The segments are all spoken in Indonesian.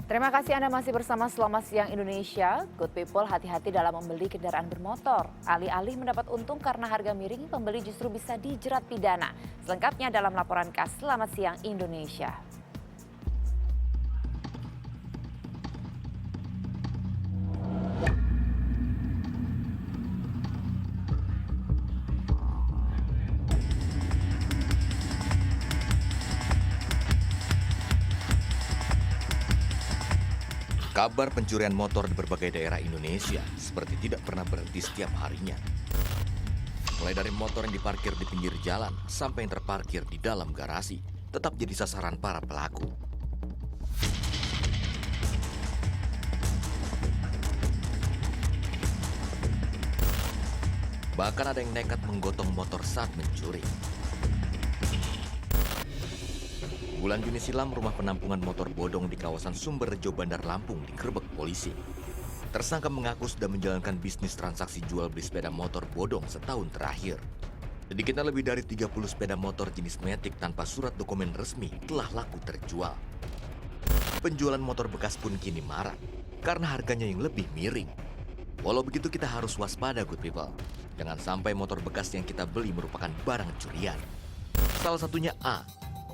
Terima kasih Anda masih bersama Selamat Siang Indonesia. Good people, hati-hati dalam membeli kendaraan bermotor. Alih-alih mendapat untung karena harga miring, pembeli justru bisa dijerat pidana. Selengkapnya dalam laporan khas Selamat Siang Indonesia. Kabar pencurian motor di berbagai daerah Indonesia seperti tidak pernah berhenti setiap harinya. Mulai dari motor yang diparkir di pinggir jalan sampai yang terparkir di dalam garasi, tetap jadi sasaran para pelaku. Bahkan ada yang nekat menggotong motor saat mencuri. Bulan Juni silam, rumah penampungan motor bodong di kawasan Sumberjo, Bandar Lampung digerebek polisi. Tersangka mengaku sudah menjalankan bisnis transaksi jual beli sepeda motor bodong setahun terakhir. Sedikitnya lebih dari 30 sepeda motor jenis Matic tanpa surat dokumen resmi telah laku terjual. Penjualan motor bekas pun kini marak karena harganya yang lebih miring. Walau begitu kita harus waspada, good people. Jangan sampai motor bekas yang kita beli merupakan barang curian. Salah satunya A.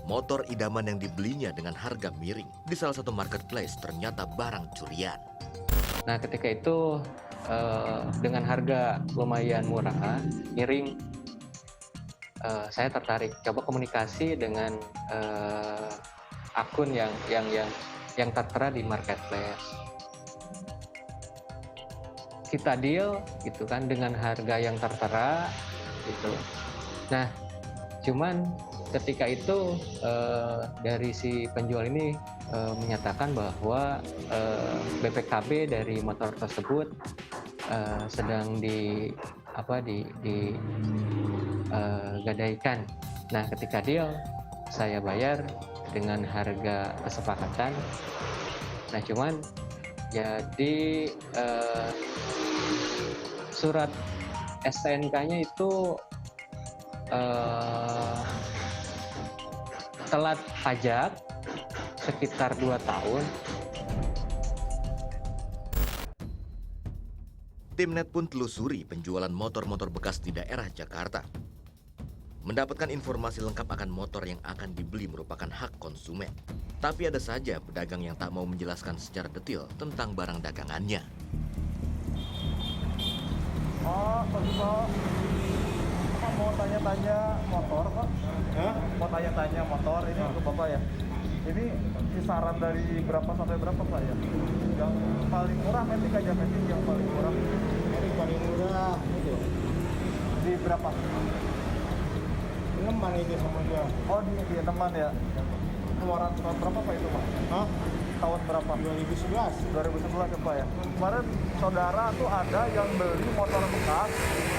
Motor idaman yang dibelinya dengan harga miring di salah satu marketplace ternyata barang curian. Nah, ketika itu dengan harga lumayan murah, miring, saya tertarik. Coba komunikasi dengan akun yang tertera di marketplace. Kita deal gitu kan dengan harga yang tertera gitu. Nah, cuman ketika itu dari si penjual ini menyatakan bahwa BPKB dari motor tersebut sedang gadaikan. Nah, ketika deal saya bayar dengan harga kesepakatan. Nah, cuman jadi surat STNK-nya itu telat pajak sekitar 2 tahun. Timnet pun telusuri penjualan motor-motor bekas di daerah Jakarta. Mendapatkan informasi lengkap akan motor yang akan dibeli merupakan hak konsumen. Tapi ada saja pedagang yang tak mau menjelaskan secara detail tentang barang dagangannya. Oh, Pak. Mau tanya-tanya motor, Pak? Mau tanya-tanya motor, ini untuk Bapak ya? Ini kisaran dari berapa sampai berapa, Pak ya? Yang paling murah Matic aja, Matic yang paling murah. Ini paling murah itu Di berapa? teman itu sama dia. Oh, di teman ya? Keluaran tahun berapa, Pak itu, Pak? Hah? Tahun berapa? 2011. 2011 ya, Pak ya? Kemarin saudara tuh ada yang beli motor bekas,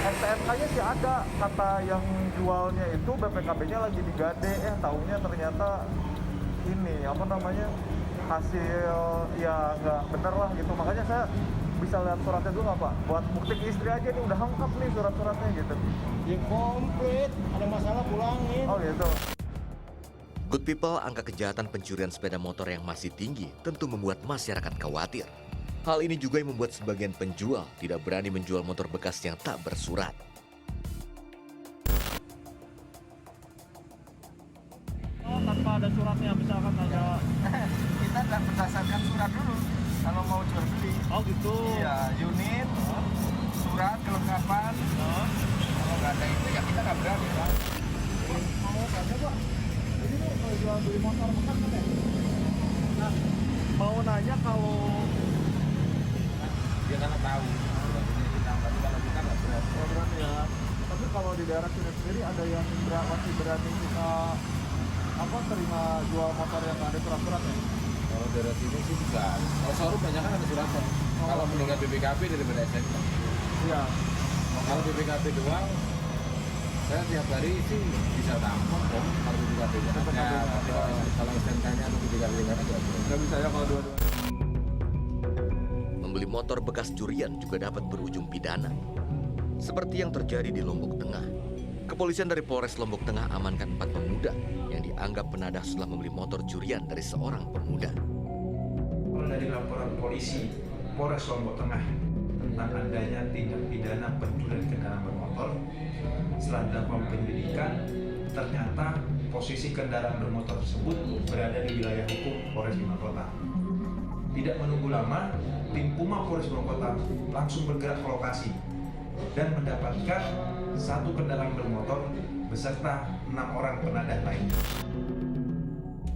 STNK-nya sih ada, kata yang jualnya itu BPKB-nya lagi digade, taunya ternyata ini, apa namanya, hasil ya nggak bener lah gitu. Makanya saya bisa lihat suratnya dulu nggak, Pak? Buat bukti ke istri aja nih, udah lengkap nih surat-suratnya gitu. Ya komplit, ada masalah pulangin. Oh gitu. Good people, angka kejahatan pencurian sepeda motor yang masih tinggi tentu membuat masyarakat khawatir. Hal ini juga yang membuat sebagian penjual tidak berani menjual motor bekas yang tak bersurat. Oh, tanpa ada suratnya, misalkan ada... Kita tidak berdasarkan surat dulu kalau mau jual beli. Oh gitu. Iya, unit, surat, kelengkapan. Kalau nggak ada itu ya kita nggak berani, Pak. Mau tanya, Pak, ini tuh kalau jual beli motor bekas kan ya? Nah, mau nanya kalau... Dia karena tahu. Tapi kalau kita nggak berani. Oh, berani ya. Tapi kalau di daerah sini sendiri ada yang masih berani kita terima jual motor yang nggak ada surat-suratnya? Kalau dari sini sih juga. Kalau showroom banyak kan ada suratnya. Kalau mendingan BPKB daripada STNK. Iya. Kalau BPKB doang, saya tiap hari sih bisa tampung kok kalau BPKB-nya. Ya, tapi kalau STNK-nya atau BPKB-nya nggak ada. Nggak bisa ya kalau dua-dua. Membeli motor bekas curian juga dapat berujung pidana. Seperti yang terjadi di Lombok Tengah. Kepolisian dari Polres Lombok Tengah amankan 4 pemuda yang dianggap penadah setelah membeli motor curian dari seorang pemuda. Polisi Polres Lombok Tengah tentang adanya tindak pidana pencurian kendaraan bermotor. Setelah dilakukan penyelidikan, ternyata posisi kendaraan bermotor tersebut berada di wilayah hukum Polres Bima Kota. Tidak menunggu lama, tim Puma Polres Bima Kota langsung bergerak ke lokasi dan mendapatkan satu kendaraan bermotor beserta 6 orang penadah lainnya.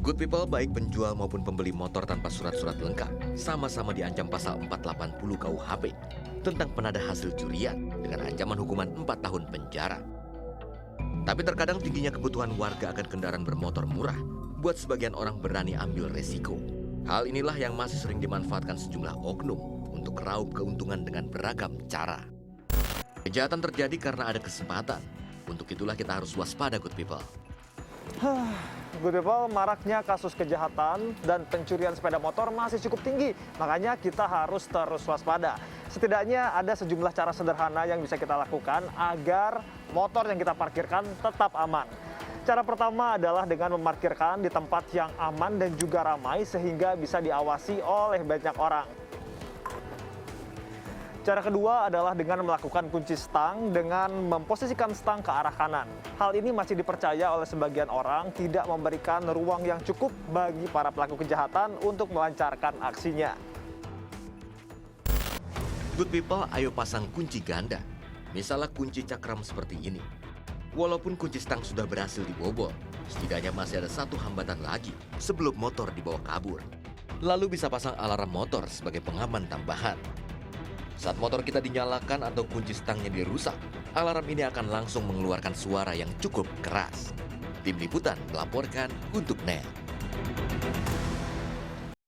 Good people baik penjual maupun pembeli motor tanpa surat-surat lengkap sama-sama diancam pasal 480 KUHP tentang penadah hasil curian dengan ancaman hukuman 4 tahun penjara. Tapi terkadang tingginya kebutuhan warga akan kendaraan bermotor murah buat sebagian orang berani ambil resiko. Hal inilah yang masih sering dimanfaatkan sejumlah oknum untuk raup keuntungan dengan beragam cara. Kejahatan terjadi karena ada kesempatan. Untuk itulah kita harus waspada, good people. Good people, maraknya kasus kejahatan dan pencurian sepeda motor masih cukup tinggi. Makanya kita harus terus waspada. Setidaknya ada sejumlah cara sederhana yang bisa kita lakukan agar motor yang kita parkirkan tetap aman. Cara pertama adalah dengan memarkirkan di tempat yang aman dan juga ramai sehingga bisa diawasi oleh banyak orang. Cara kedua adalah dengan melakukan kunci stang dengan memposisikan stang ke arah kanan. Hal ini masih dipercaya oleh sebagian orang tidak memberikan ruang yang cukup bagi para pelaku kejahatan untuk melancarkan aksinya. Good people, ayo pasang kunci ganda. Misalnya kunci cakram seperti ini. Walaupun kunci stang sudah berhasil dibobol, setidaknya masih ada satu hambatan lagi sebelum motor dibawa kabur. Lalu bisa pasang alarm motor sebagai pengaman tambahan. Saat motor kita dinyalakan atau kunci stangnya dirusak, alarm ini akan langsung mengeluarkan suara yang cukup keras. Tim Liputan melaporkan untuk NET.